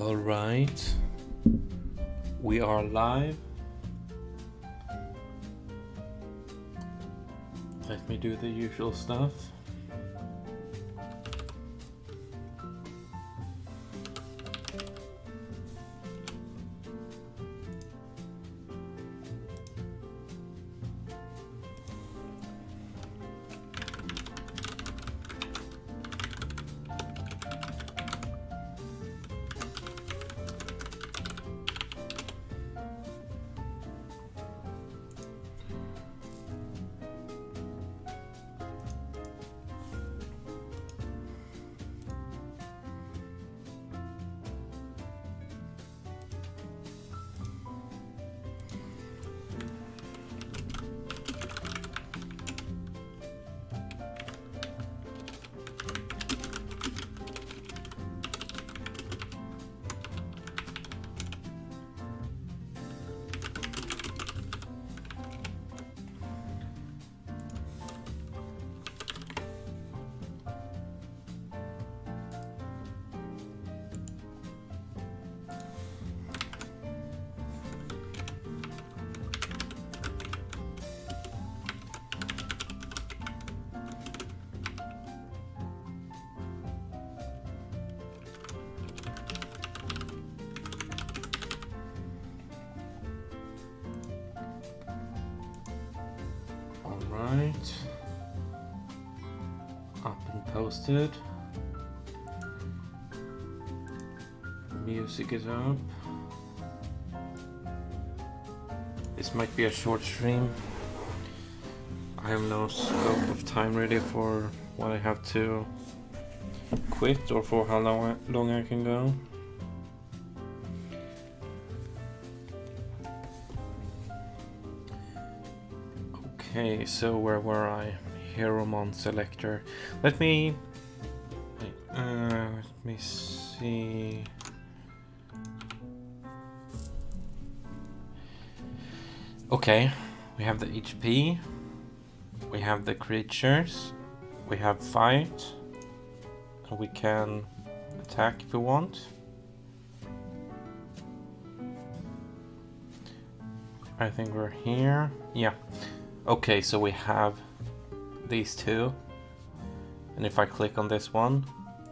All right, we are live. Let me do the usual stuff. Right, up and posted. Music is up. This might be a short stream. I have no scope of time really for what I have to quit or for how long I can go. Okay, so where were I? Heromon selector. Let me see. Okay, we have the HP, we have the creatures, we have fight, and we can attack if we want. I think we're here. Yeah. Okay, so we have these two, and if I click on this one,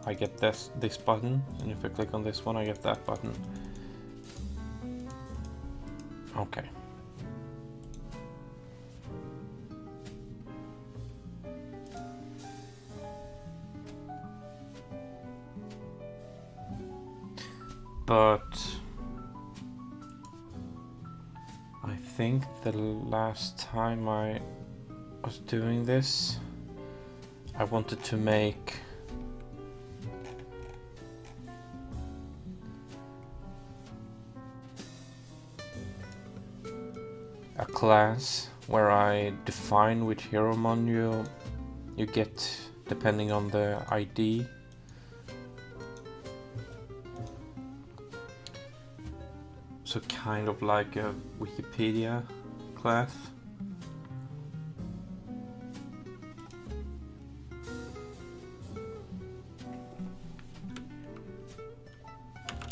I get this button, and if I click on this one, I get that button. Okay. But I think the last time I was doing this, I wanted to make a class where I define which Heromon you get depending on the ID. So kind of like a Wikipedia class.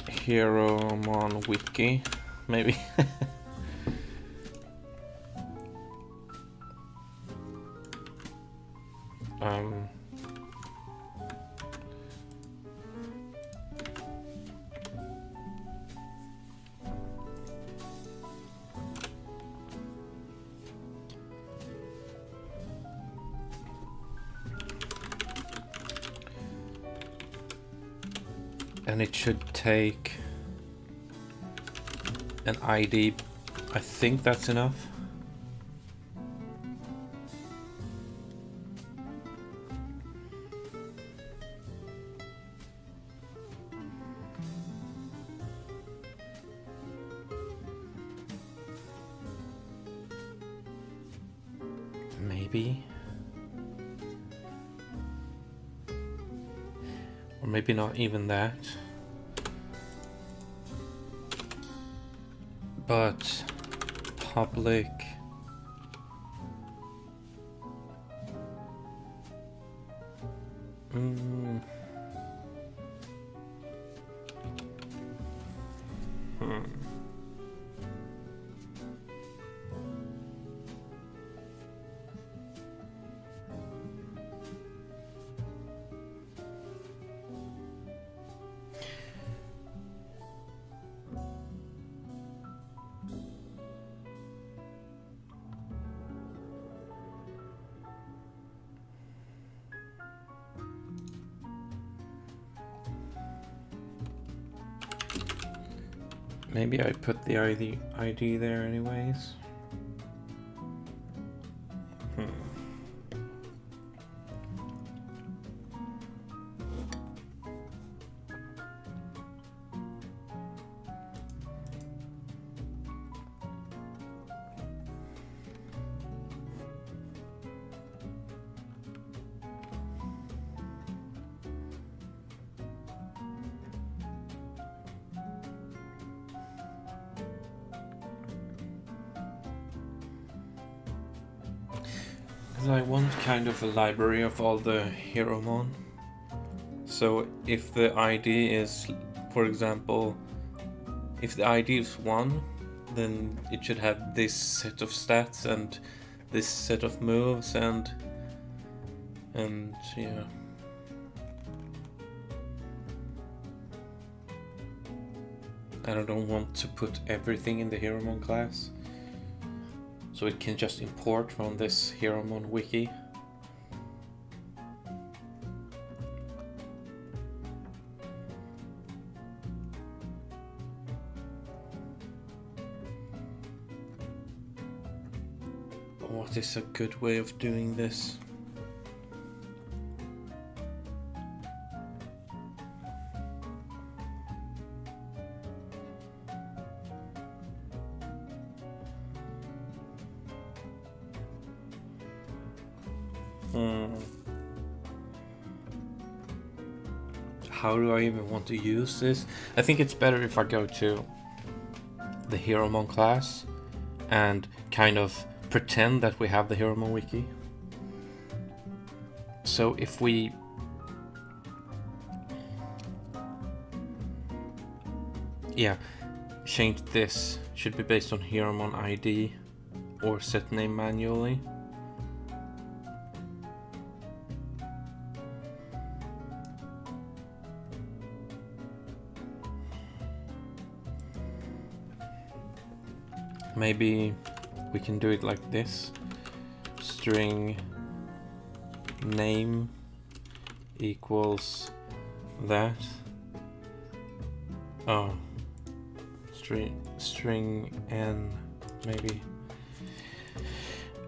Heromon wiki, maybe. And it should take an ID. I think that's enough. Maybe. Or maybe not even that. But public Maybe I put the ID there anyways. I want kind of a library of all the Heromon. So if the ID is, for example, if the ID is 1, then it should have this set of stats and this set of moves and yeah. And I don't want to put everything in the Heromon class. So it can just import from this Heromon wiki. What is a good way of doing this? How do I even want to use this? I think it's better if I go to the Heromon class and kind of pretend that we have the Heromon wiki. So if we change this, should be based on Heromon ID or set name manually. Maybe we can do it like this. String name equals that. Oh, string n maybe.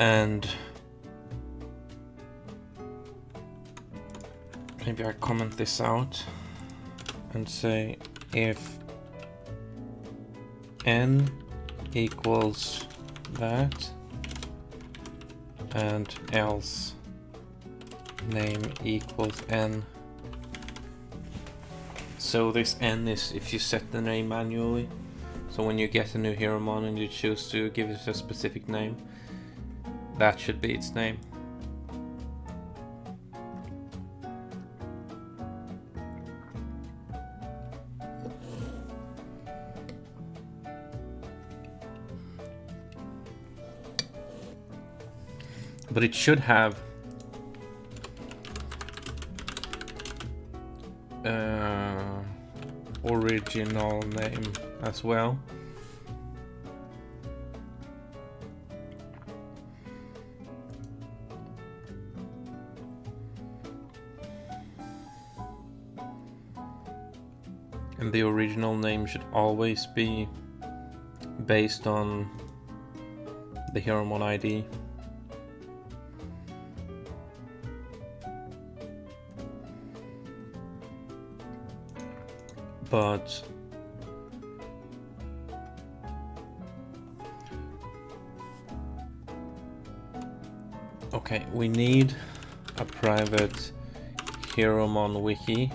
And maybe I comment this out and say if n equals that and else name equals n. So this n is if you set the name manually. So when you get a new Heromon and you choose to give it a specific name, that should be its name. But it should have original name as well. And the original name should always be based on the Heromon ID. But okay, we need a private Heromon wiki.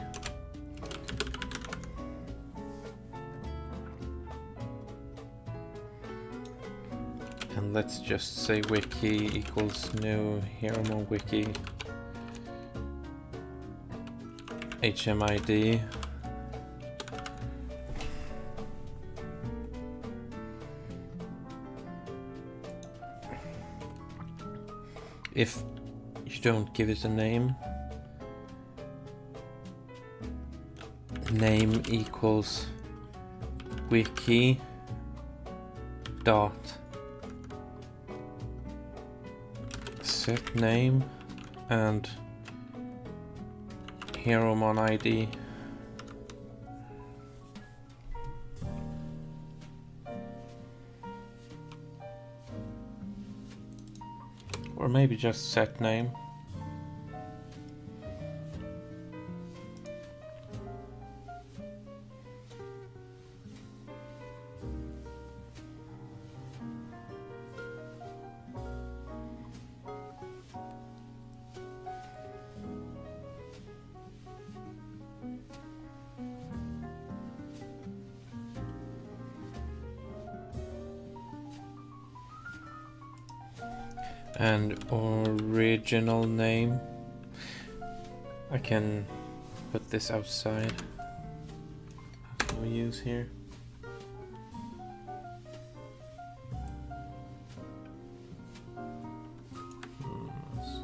And let's just say wiki equals new Heromon wiki HMID. If you don't give it a name, name equals wiki dot set name and Heromon ID. Or maybe just set name. And original name, I can put this outside. That's what we use here. Let's see.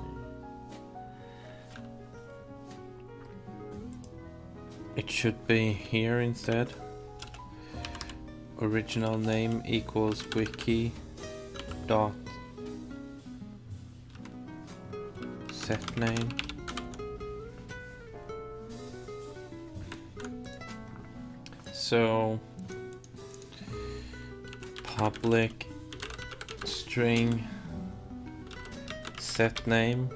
It should be here instead. Original name equals wiki dot set name. So public string set name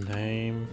name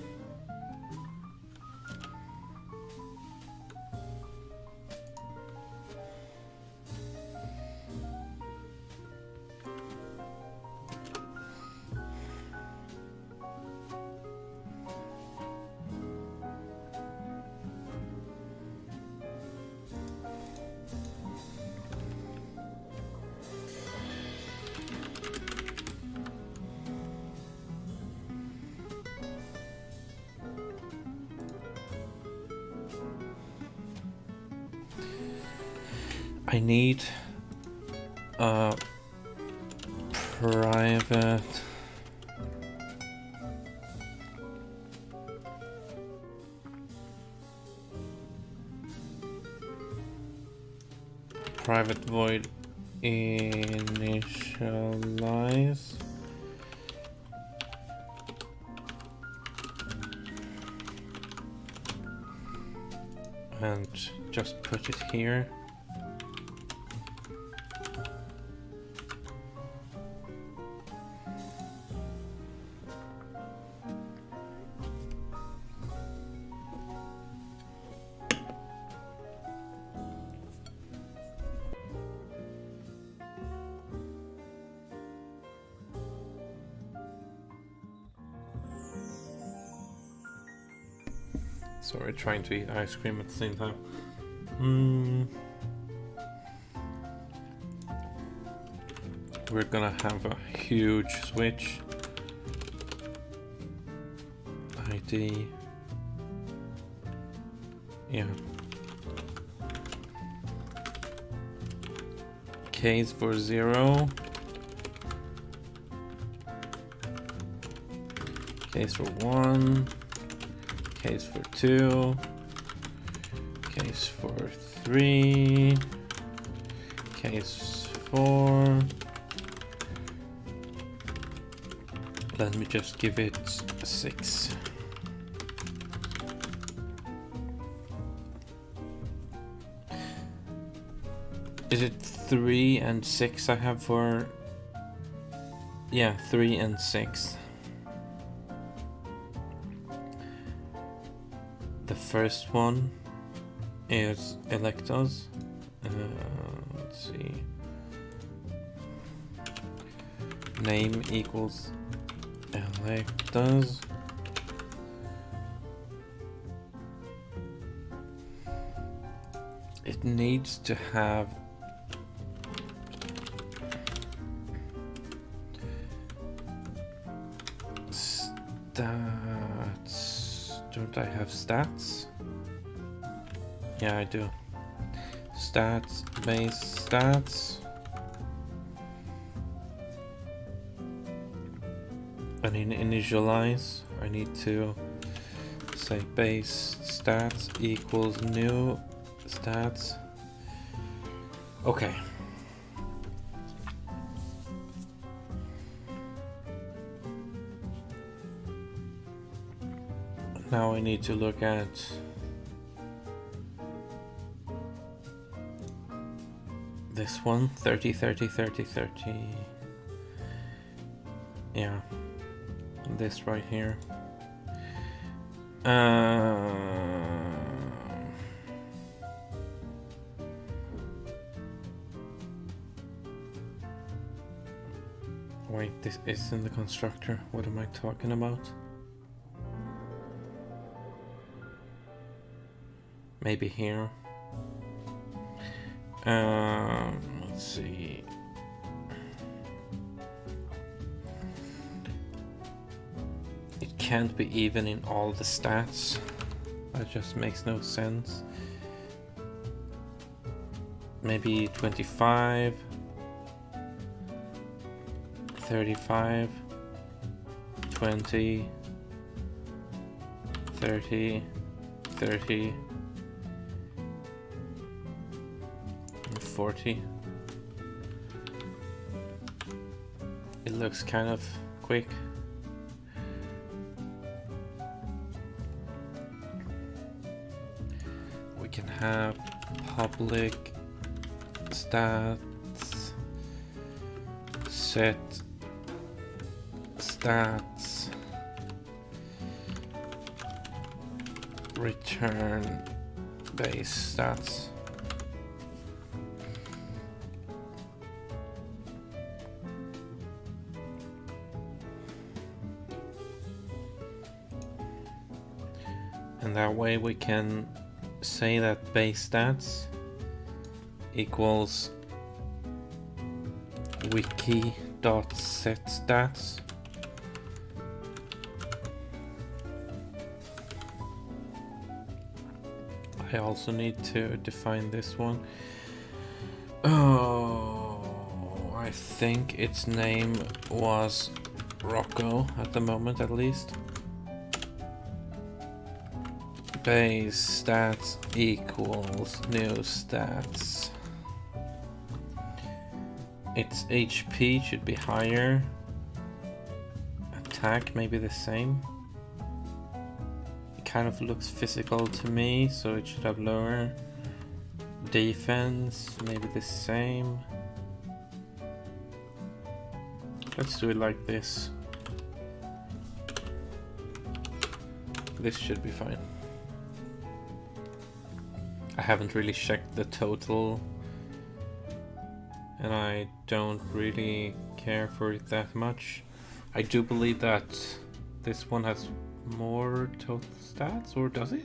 I need a private void initialize and just put it here. Sorry, trying to eat ice cream at the same time. We're gonna have a huge switch. ID. Yeah. Case for 0. Case for 1. Case for 2, case for 3, case 4. Let me just give it a 6. Is it 3 and 6 I have for? Yeah, 3 and 6. The first one is electors. Let's see. Name equals electors. It needs to have stats. Don't I have stats? Yeah, I do. Stats, base stats. And in initialize, I need to say base stats equals new stats. Okay. Now I need to look at this one, 30, 30, 30, 30. Yeah, this right here. Wait, this is in the constructor. What am I talking about? Maybe here. Let's see. It can't be even in all the stats. That just makes no sense. Maybe 25, 35, 20, 30, 30, and 40. It looks kind of quick. We can have public stats, set stats, return base stats. And that way we can say that base stats equals wiki.setStats. I also need to define this one. Oh, I think its name was Rocco at the moment, at least. Base stats equals new stats. Its HP should be higher. Attack maybe the same. It kind of looks physical to me, so it should have lower. Defense maybe the same. Let's do it like this. This should be fine. I haven't really checked the total, and I don't really care for it that much. I do believe that this one has more total stats, or does it?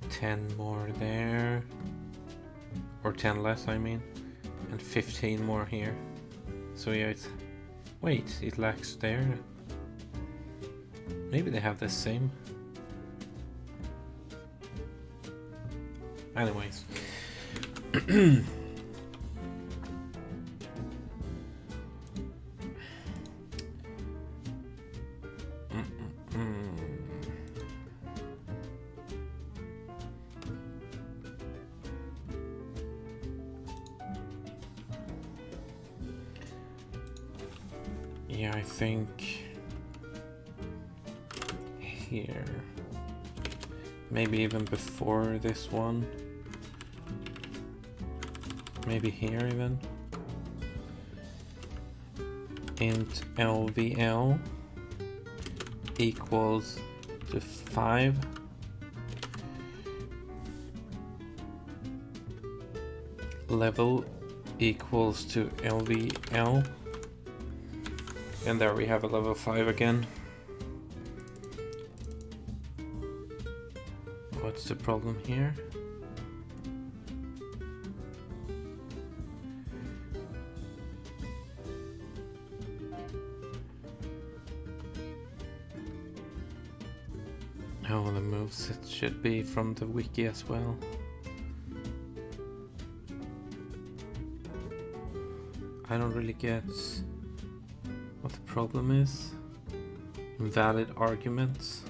10 more there, or 10 less I mean, and 15 more here. So yeah, it's... wait, it lacks there. Maybe they have the same. Anyways. Yeah, I think here. Maybe even before this one. Maybe here even. Int LVL equals to 5. Level equals to LVL. And there we have a level 5 again. What's the problem here? Oh, the moveset should be from the wiki as well. I don't really get what the problem is. Invalid arguments.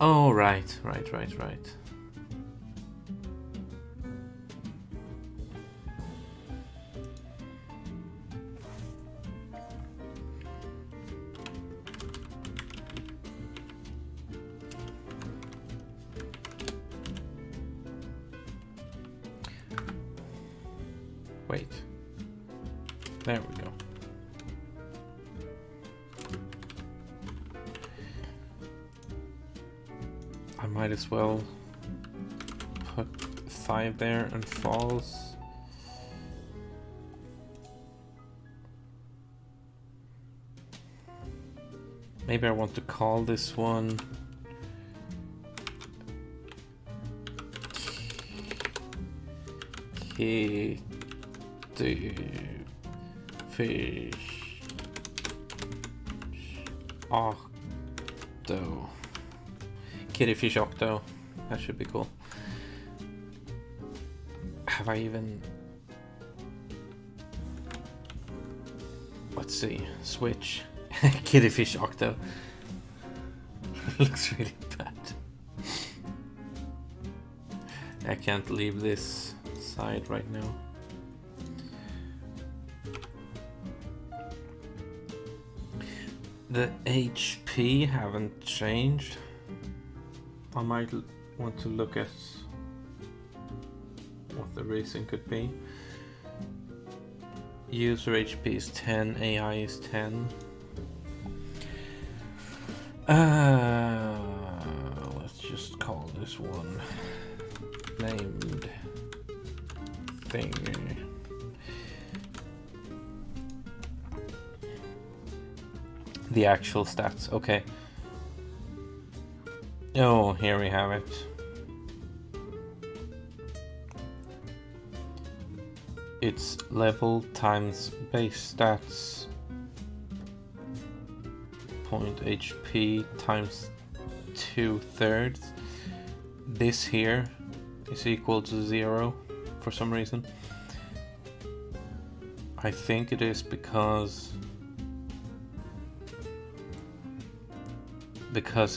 Oh, right. Wait. There we go. I might as well put 5 there and false. Maybe I want to call this one Kitty Fish Octo. Kitty Fish Octo. That should be cool. Have I even... Let's see. Switch. Kitty Fish Octo. Looks really bad. I can't leave this side right now. The HP haven't changed. I might want to look at what the reason could be. User HP is 10, AI is 10. Let's just call this one named thingy. The actual stats, okay. Oh, here we have it. It's level times base stats point HP times 2/3. This here is equal to 0 for some reason. I think it is because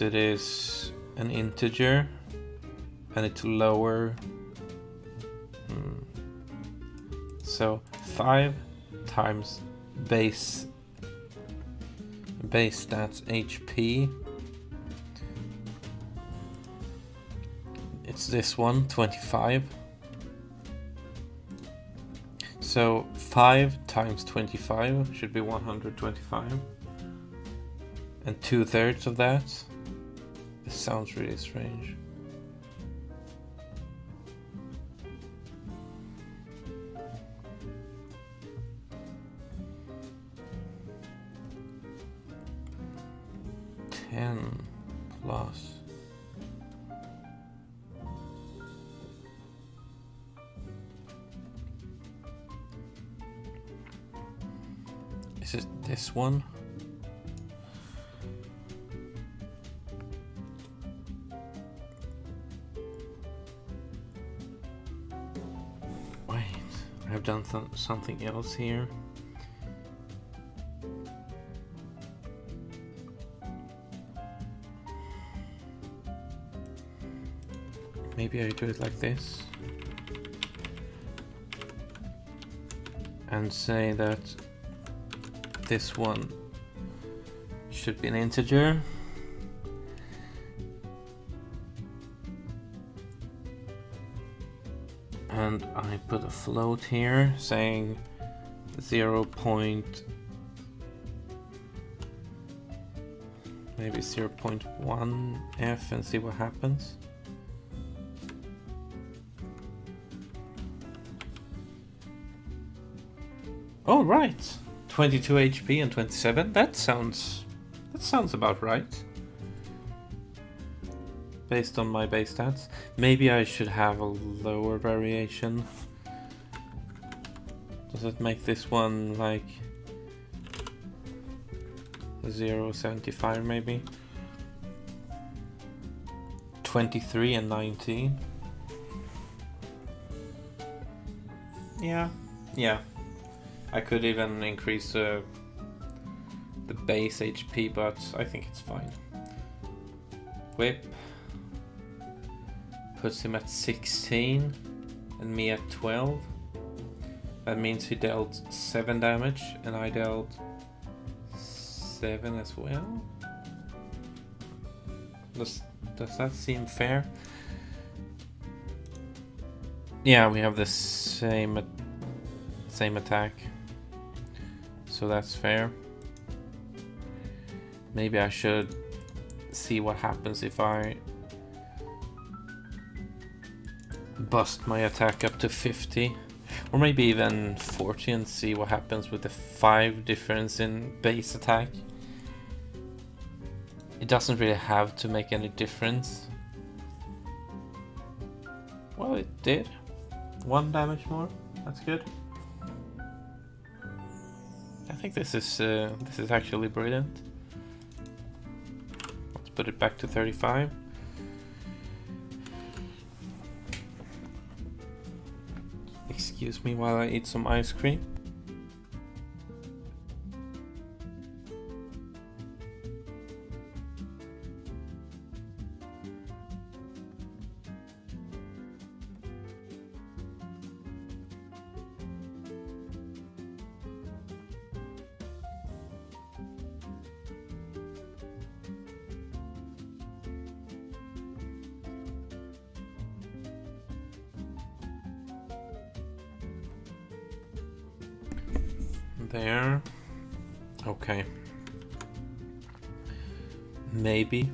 it is an integer and it's lower. So 5 times base stats HP. It's this one, 25. So 5 times 25 should be 125. And 2/3 of that. This sounds really strange. Plus is it this one? Wait, I've done something else here. Maybe I do it like this and say that this one should be an integer and I put a float here saying 0. Maybe 0.1 f and see what happens. Oh right, 22 HP and 27. That sounds about right. Based on my base stats. Maybe I should have a lower variation. Does it make this one like 0.75 maybe? 23 and 19. Yeah. I could even increase the base HP, but I think it's fine. Whip puts him at 16 and me at 12. That means he dealt 7 damage and I dealt 7 as well. Does that seem fair? Yeah, we have the same same attack. So that's fair. Maybe I should see what happens if I bust my attack up to 50. Or maybe even 40 and see what happens with the 5 difference in base attack. It doesn't really have to make any difference. Well, it did. 1 damage more. That's good. I think this is actually brilliant. Let's put it back to 35. Excuse me while I eat some ice cream. There. Okay. Maybe.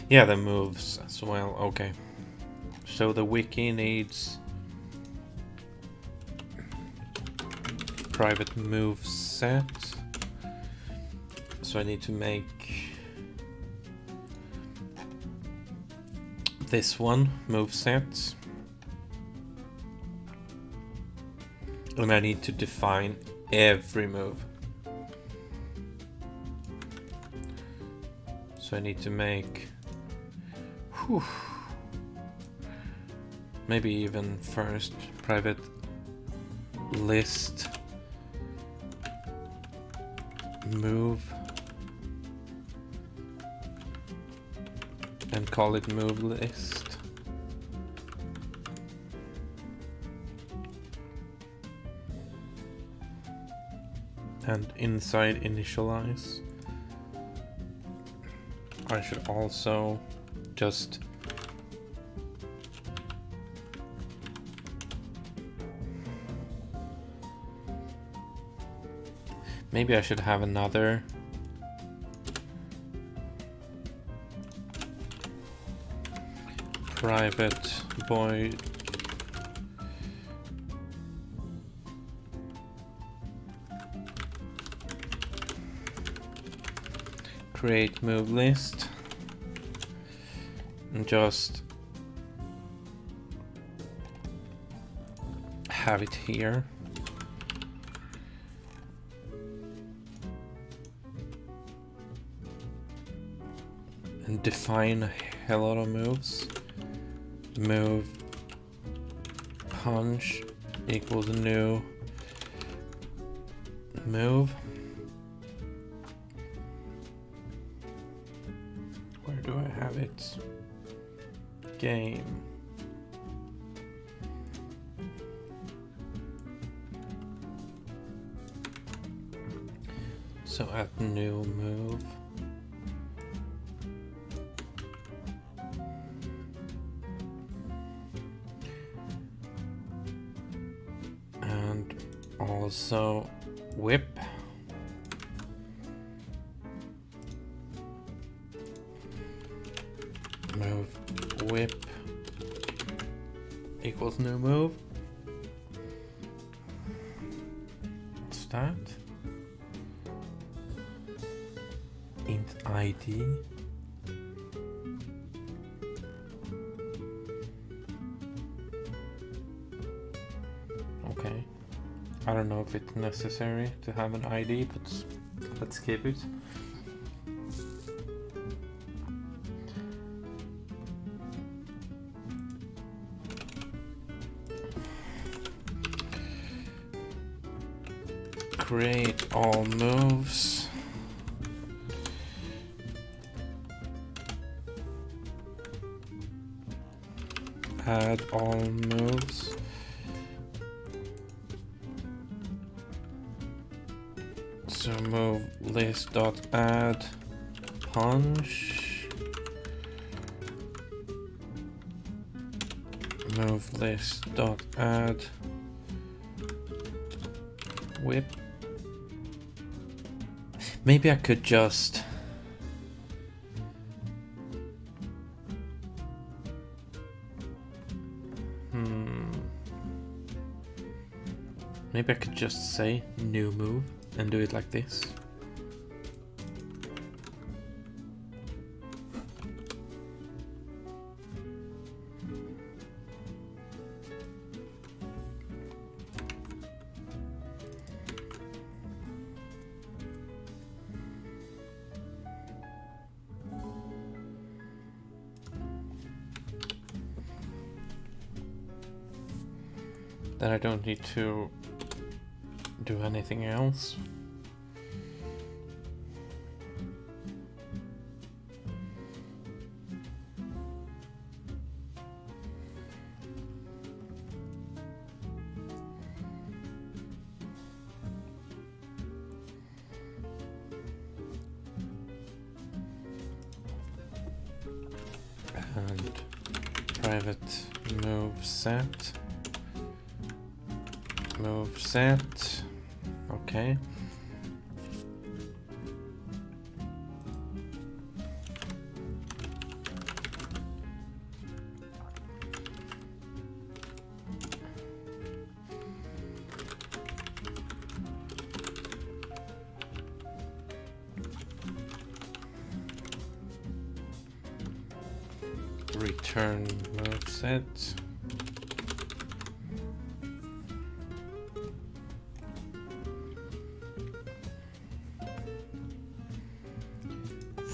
Yeah, the moves as well. Okay. So the wiki needs private move set. So I need to make this one move set. And I need to define every move. So I need to make... Whew, maybe even first private list move and call it move list. And inside initialize, I should also just maybe I should have another private void create move list and just have it here. And define a hell lot of moves. Move punch equals new move. Where do I have it? Game. So add new move. And also whip. Move whip equals new move. What's that? Int ID. Okay. I don't know if it's necessary to have an ID, but let's skip it. Create all moves. Add all moves. So move list dot add punch. Move list dot add whip. Maybe I could just... Maybe I could just say new move and do it like this. Then I don't need to do anything else. And private move set. Move set. Okay. Return move set.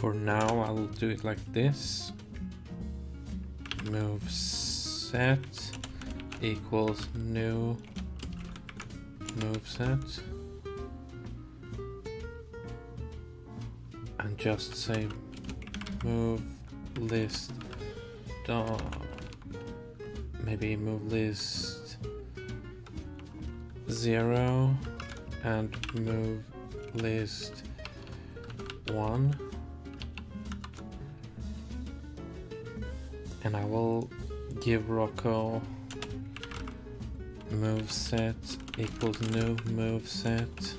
For now, I'll do it like this. Move set equals new move set. And just say move list maybe move list 0 and move list 1. And I will give Rocco move set equals new move set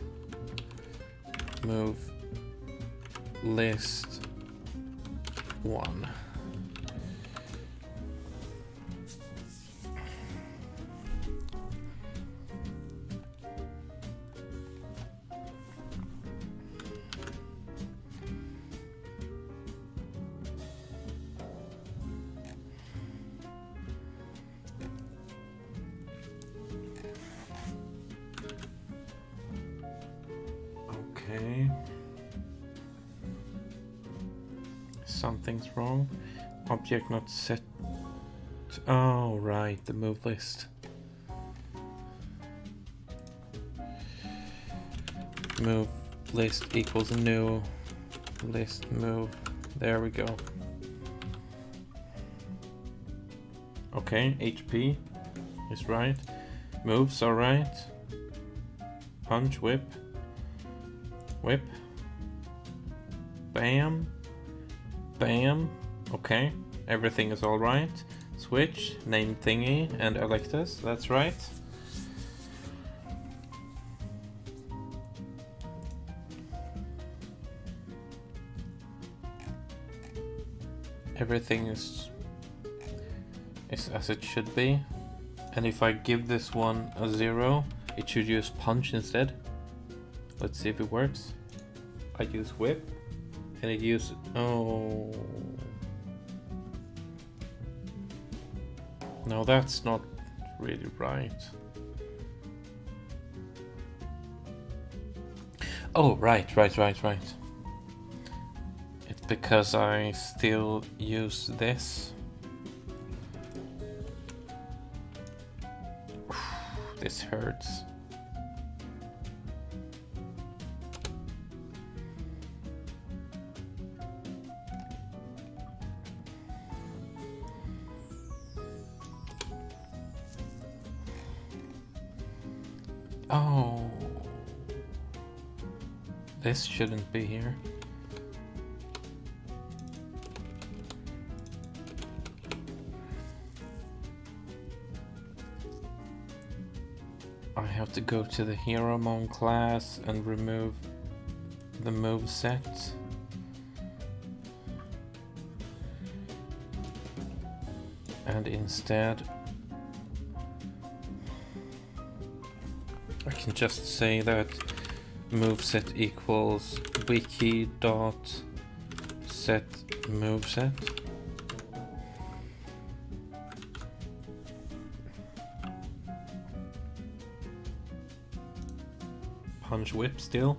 move list 1. Okay. Something's wrong. Object not set. Oh, right, the move list. Move list equals new list move. There we go. Okay, HP is right. Moves are right. Punch, whip. Whip. Bam. Bam. Okay. Everything is alright. Switch, name thingy, and Electus. That's right. Everything is as it should be. And if I give this one a 0, it should use punch instead. Let's see if it works. I use whip, and it uses... Oh. No, that's not really right. Oh, right. It's because I still use this. This hurts. Oh, this shouldn't be here. I have to go to the hero mon class and remove the move set. And instead I can just say that moveset equals wiki dot set moveset. Punch whip still.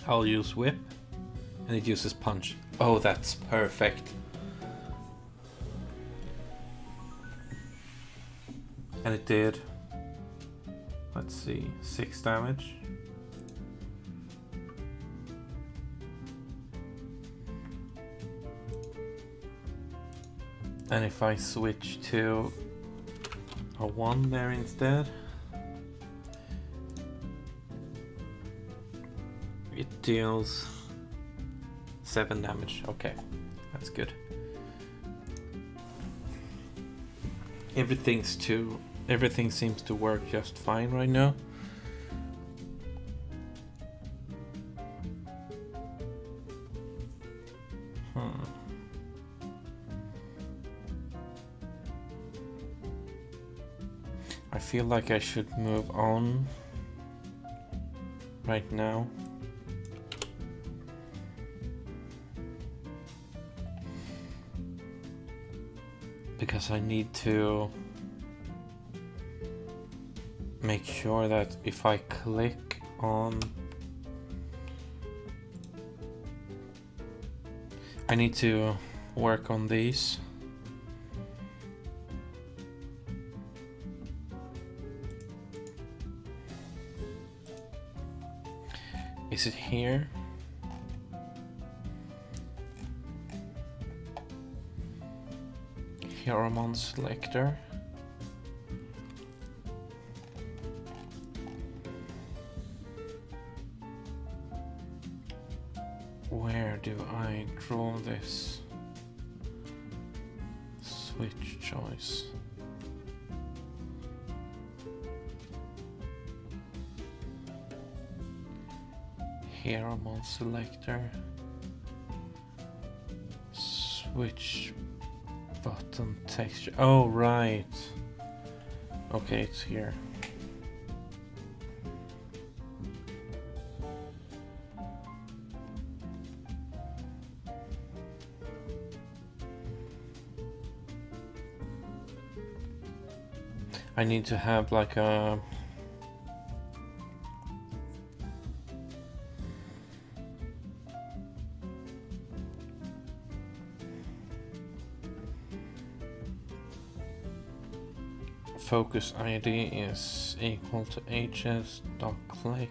I'll use whip and it uses punch. Oh, that's perfect. And it did, let's see, 6 damage. And if I switch to a 1 there instead, it deals 7 damage. Okay, that's good. Everything seems to work just fine right now. I feel like I should move on right now. Because I need to make sure that if I click on, I need to work on these. Is it here? Hieromon's selector. Where do I draw this switch choice? Hieromon selector. Switch button texture. Oh, right. Okay, it's here. I need to have like a focus ID is equal to hs.click.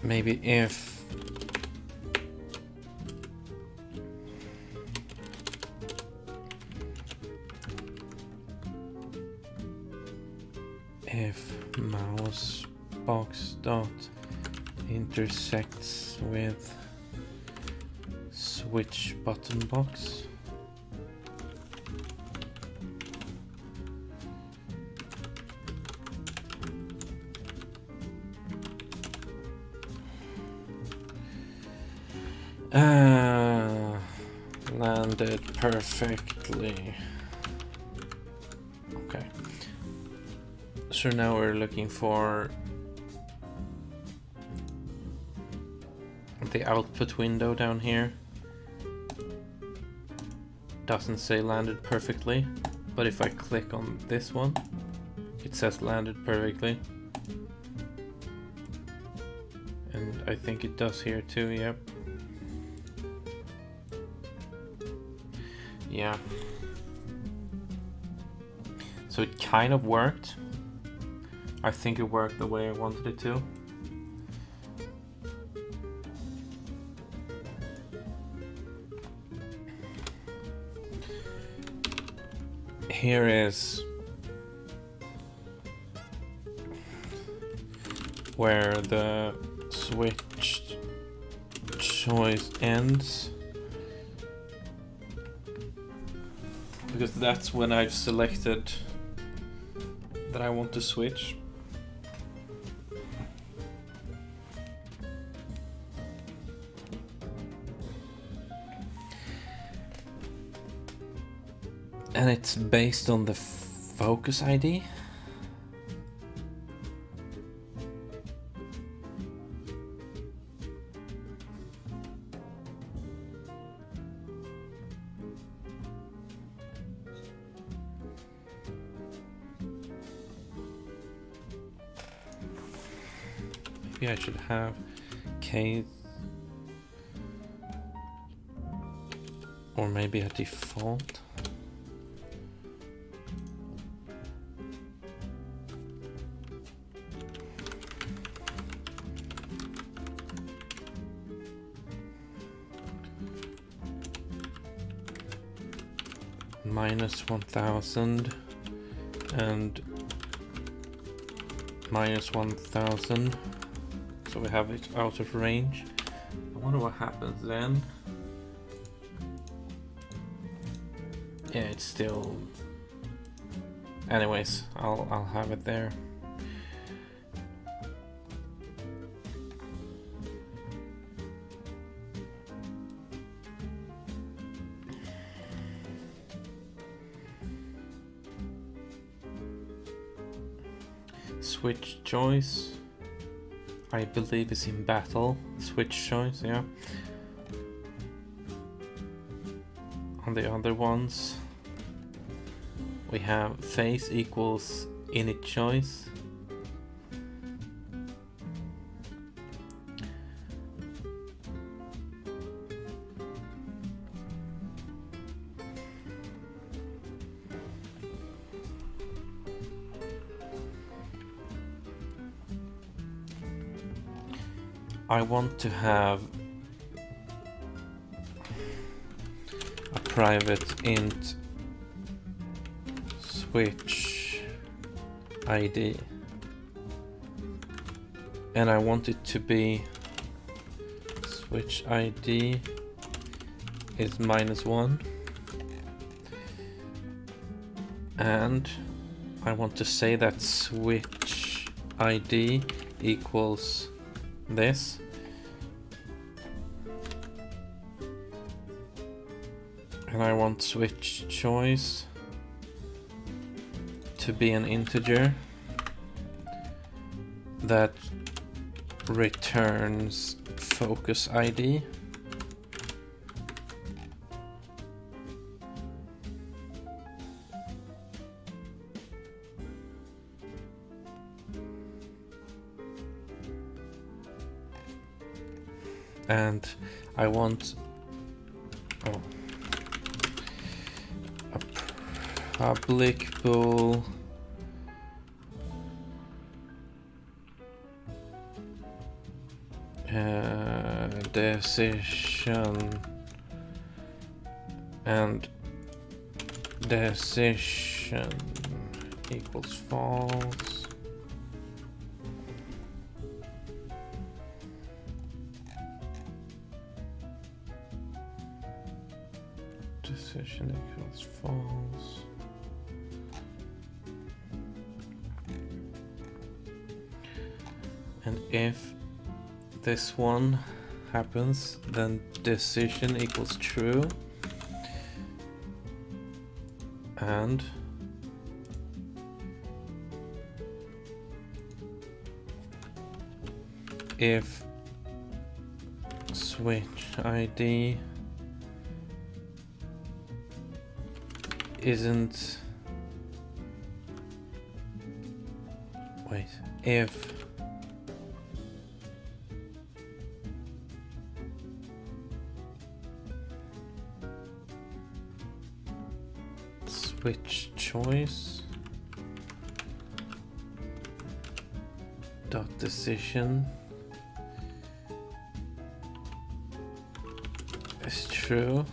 Maybe if mouse box dot intersects with switch button box. Landed perfectly. Okay. So now we're looking for the output window down here. Doesn't say landed perfectly, but if I click on this one, it says landed perfectly. And I think it does here too, yep. Yeah. So it kind of worked. I think it worked the way I wanted it to. Here is where the switch choice ends, because that's when I've selected that I want to switch. And it's based on the focus ID. Maybe I should have K, or maybe a default. -1000 and -1000, so we have it out of range. I wonder what happens then. Yeah, it's still. Anyways, I'll have it there. Switch choice, I believe, is in battle. Switch choice, yeah. On the other ones, we have phase equals init choice. I want to have a private int switch ID, and I want it to be switch ID is -1, and I want to say that switch ID equals this, and I want switch choice to be an integer that returns focus ID. And I want a public bool decision, and decision equals false. Decision equals false. And if this one happens, then decision equals true. And if switch ID isn't, wait, if switch choice dot decision is true,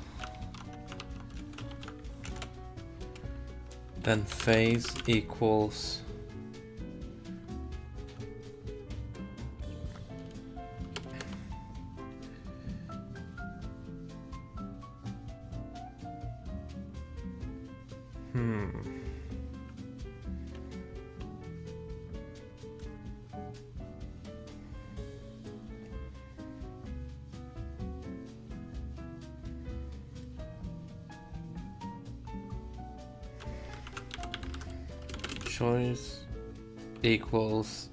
then phase equals Choice equals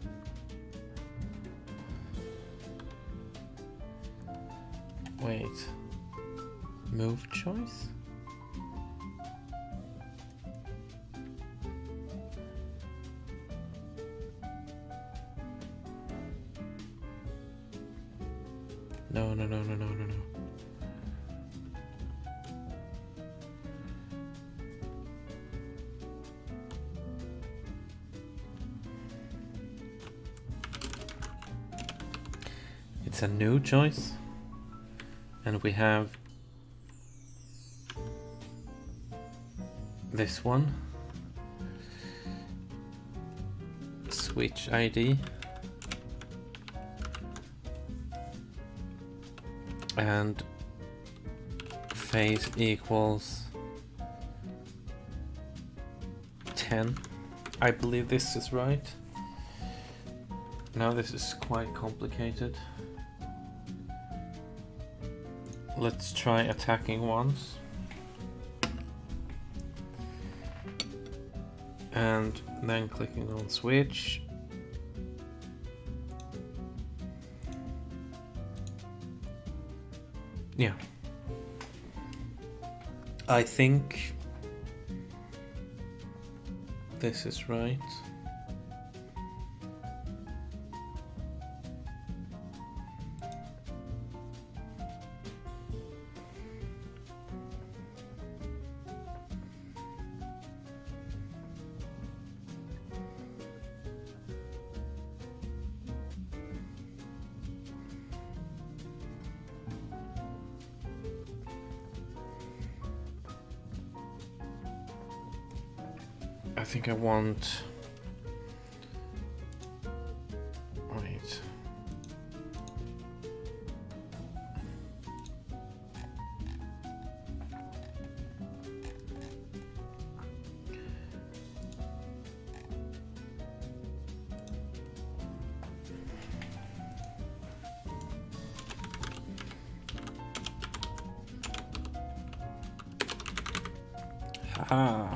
wait, move choice? No. It's a new choice, and we have this one, switch ID, and phase equals 10. I believe this is right. Now this is quite complicated. Let's try attacking once. And then clicking on switch. Yeah. I think this is right. I think I want... Wait. Haha.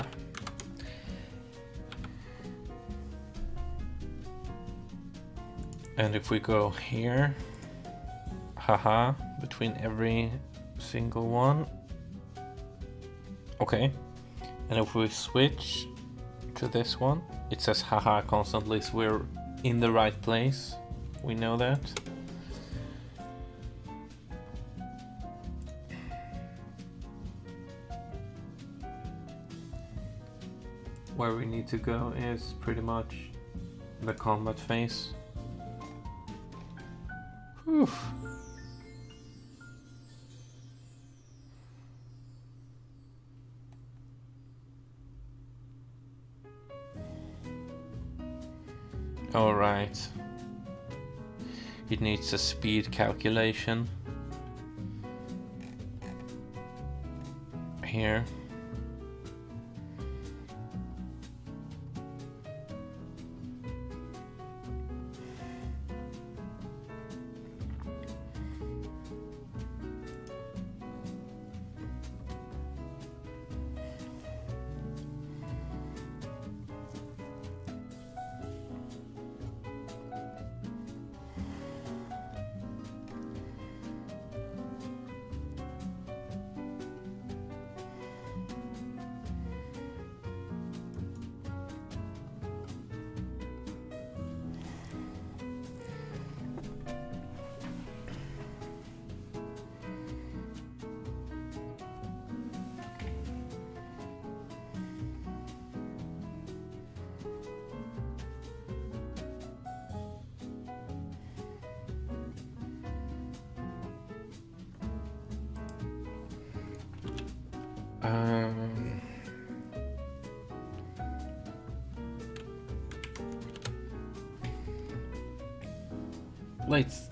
And if we go here, haha, between every single one. Okay. And if we switch to this one, it says haha constantly, so we're in the right place. We know that. Where we need to go is pretty much the combat phase. Whew. All right. It needs a speed calculation here.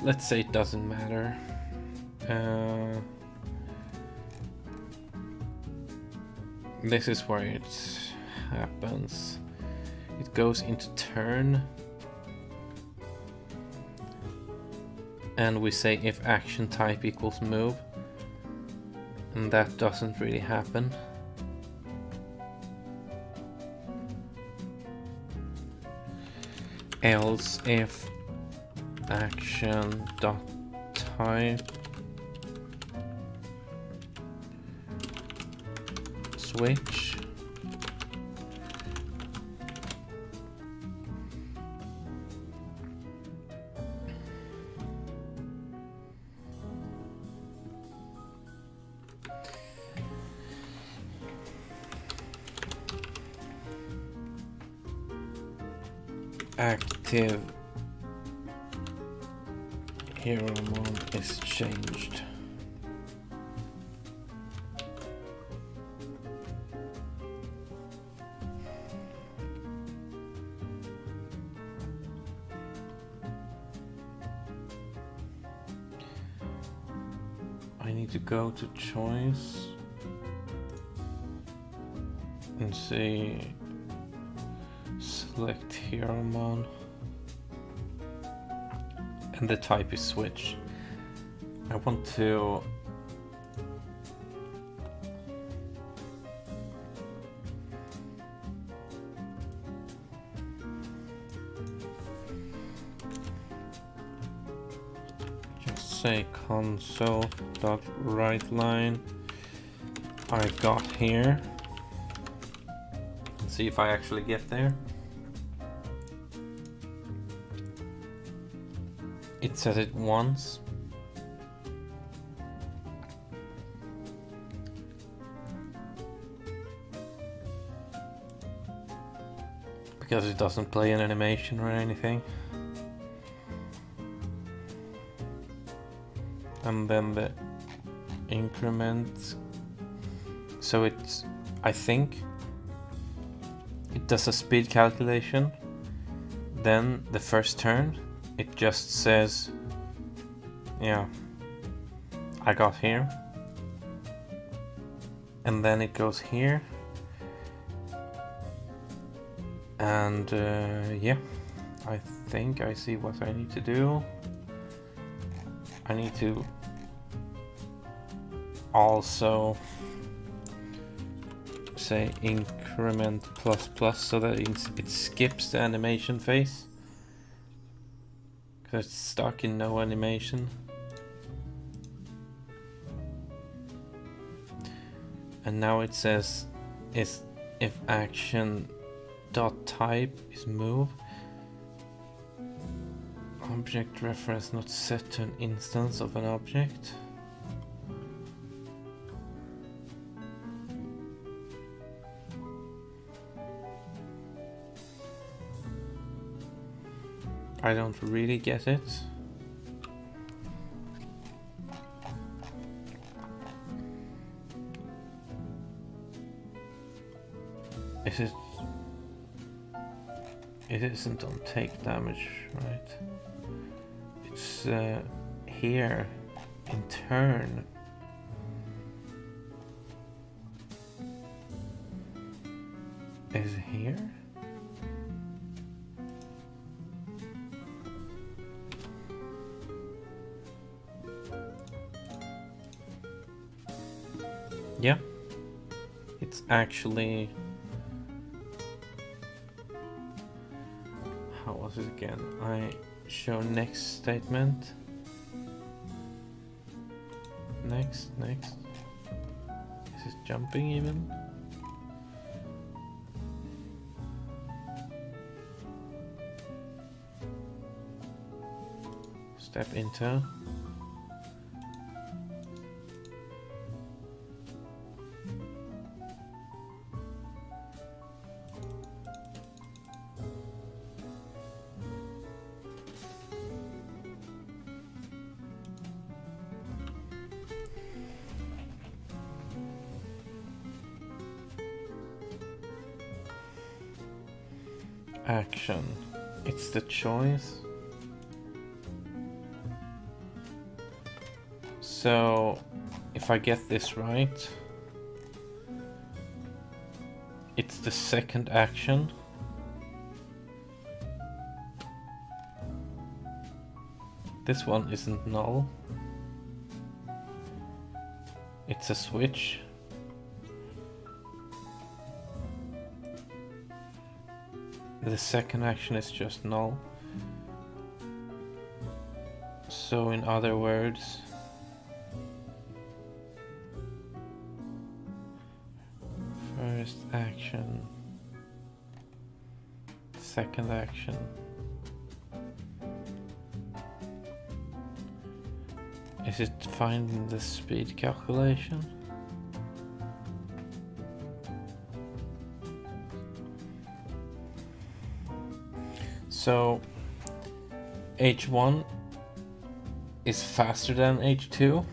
Let's say it doesn't matter. this is where it happens. It goes into turn, and we say if action type equals move, and that doesn't really happen. Else if action dot type switch, active hero mode is changed. I need to go to choice and see select hero mode, and the type is switch. I want to just say console.writeLine I got here, and see if I actually get there. It says it once. Because it doesn't play an animation or anything. And then the increment. So it's, I think, it does a speed calculation. Then the first turn, it just says, yeah, I got here. And then it goes here. And yeah, I think I see what I need to do. I need to also say increment plus plus so that it skips the animation phase. Because it's stuck in no animation. And now it says is if action dot type is move, object reference not set to an instance of an object. I don't really get it. Is it? It isn't on take damage, right? It's here in turn. Is it here? Yeah, it's actually, how was it again? I show next statement. Next. Is it jumping even? Step into. Action. It's the choice. So if I get this right, it's the second action. This one isn't null. It's a switch. The second action is just null. So in other words, first action, second action. Is it finding the speed calculation? So H1 is faster than H2.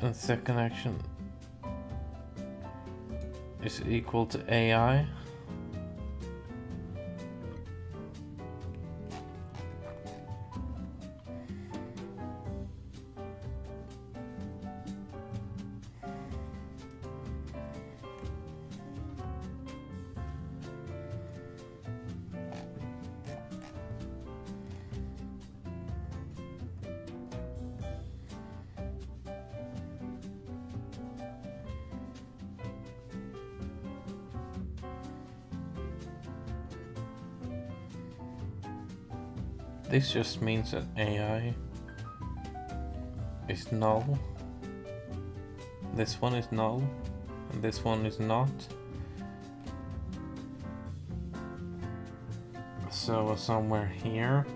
And second action is equal to AI. This just means that AI is null. This one is null, and this one is not. So somewhere here.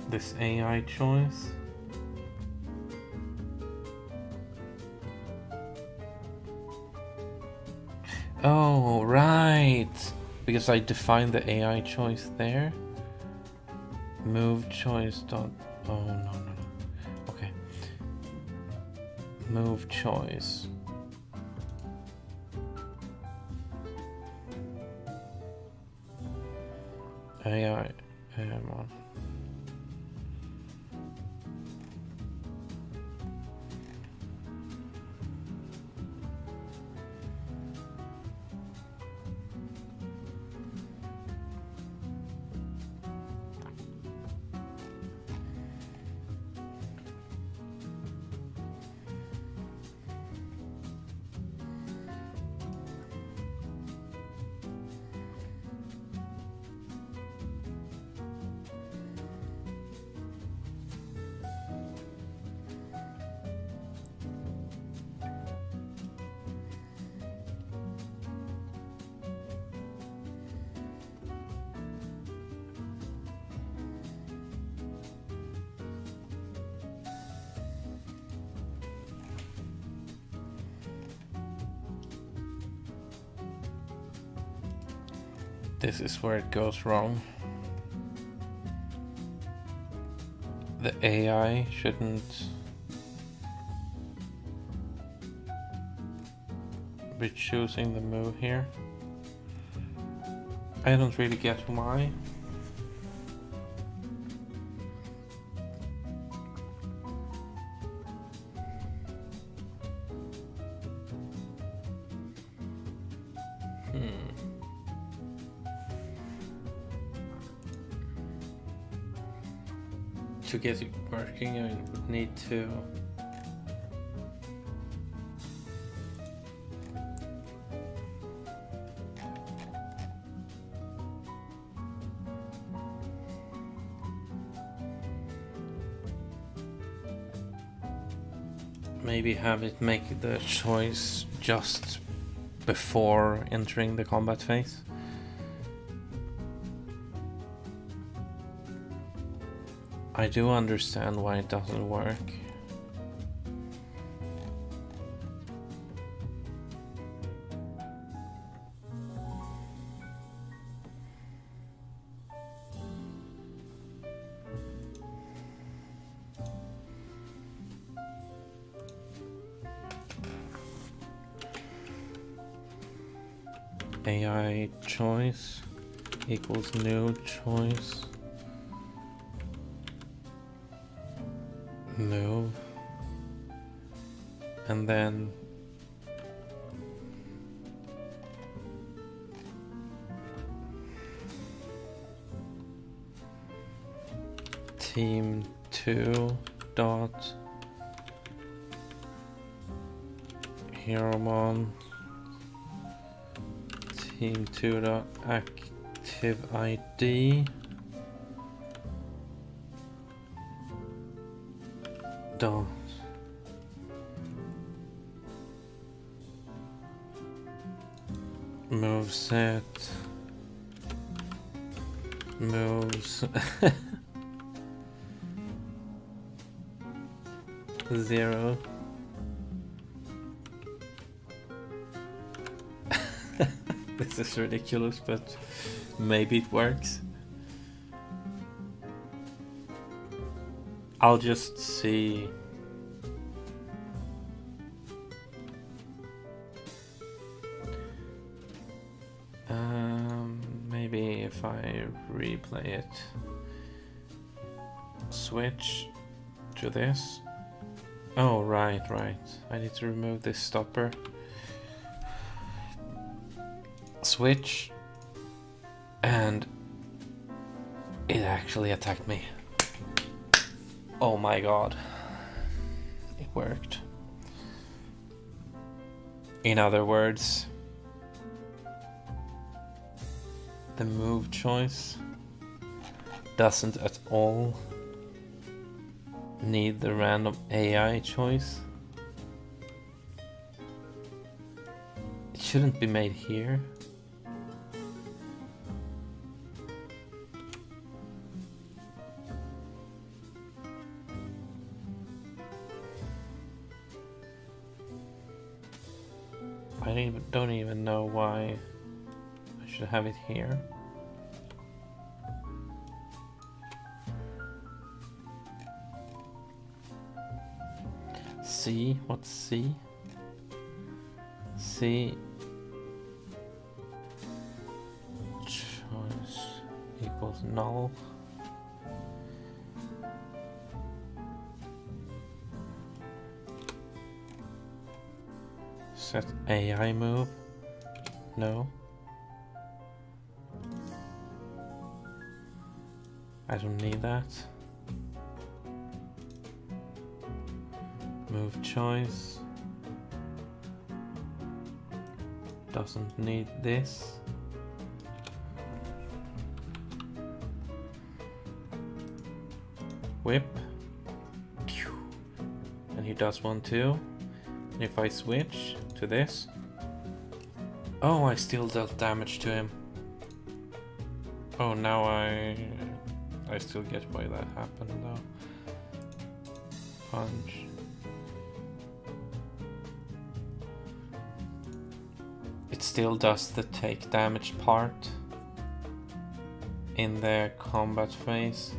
This AI choice. Oh, right. Because I defined the AI choice there. Move choice dot. Oh, no. Okay. Move choice. AI. On. This is where it goes wrong. The AI shouldn't be choosing the move here. I don't really get why. To get it working, I would need to maybe have it make the choice just before entering the combat phase. I do understand why it doesn't work. AI choice equals new choice. Move. And then team 2 dot Heromon team 2 dot active ID dot move set moves 0. This is ridiculous, but maybe it works. I'll just see. Maybe if I replay it, switch to this. Oh, right. I need to remove this stopper. Switch, and it actually attacked me. Oh my god, it worked. In other words, the move choice doesn't at all need the random AI choice. It shouldn't be made here. I don't even know why I should have it here. C, what's C? C choice equals null. Set AI move. No. I don't need that. Move choice. Doesn't need this. Whip. And he does one too. And if I switch to this. Oh, I still dealt damage to him. Oh, now I still get why that happened though. Punch. It still does the take damage part in the combat phase.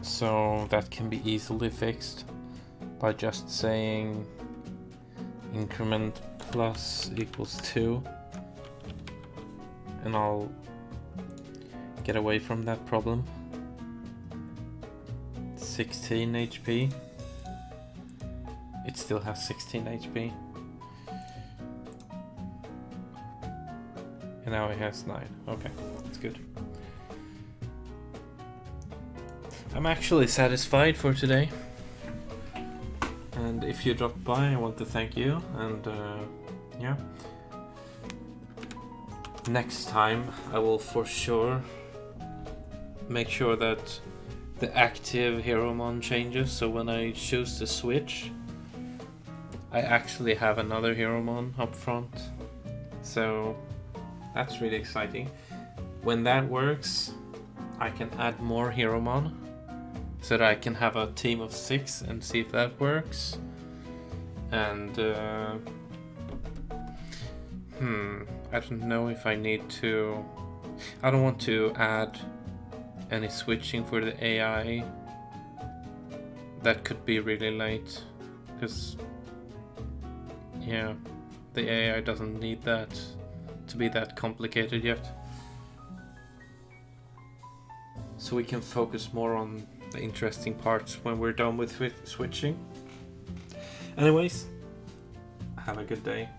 So that can be easily fixed by just saying increment plus equals 2, and I'll get away from that problem. 16 HP. It still has 16 HP. And now it has 9. Okay, that's good. I'm actually satisfied for today. And if you dropped by, I want to thank you. And yeah. Next time I will for sure make sure that the active Heromon changes. So when I choose to switch, I actually have another Heromon up front. So that's really exciting. When that works, I can add more Heromon so that I can have a team of 6 and see if that works. And I don't know if I need to. I don't want to add any switching for the AI. That could be really late, because yeah, the AI doesn't need that to be that complicated yet. So we can focus more on the interesting parts when we're done with switching. Anyways, have a good day.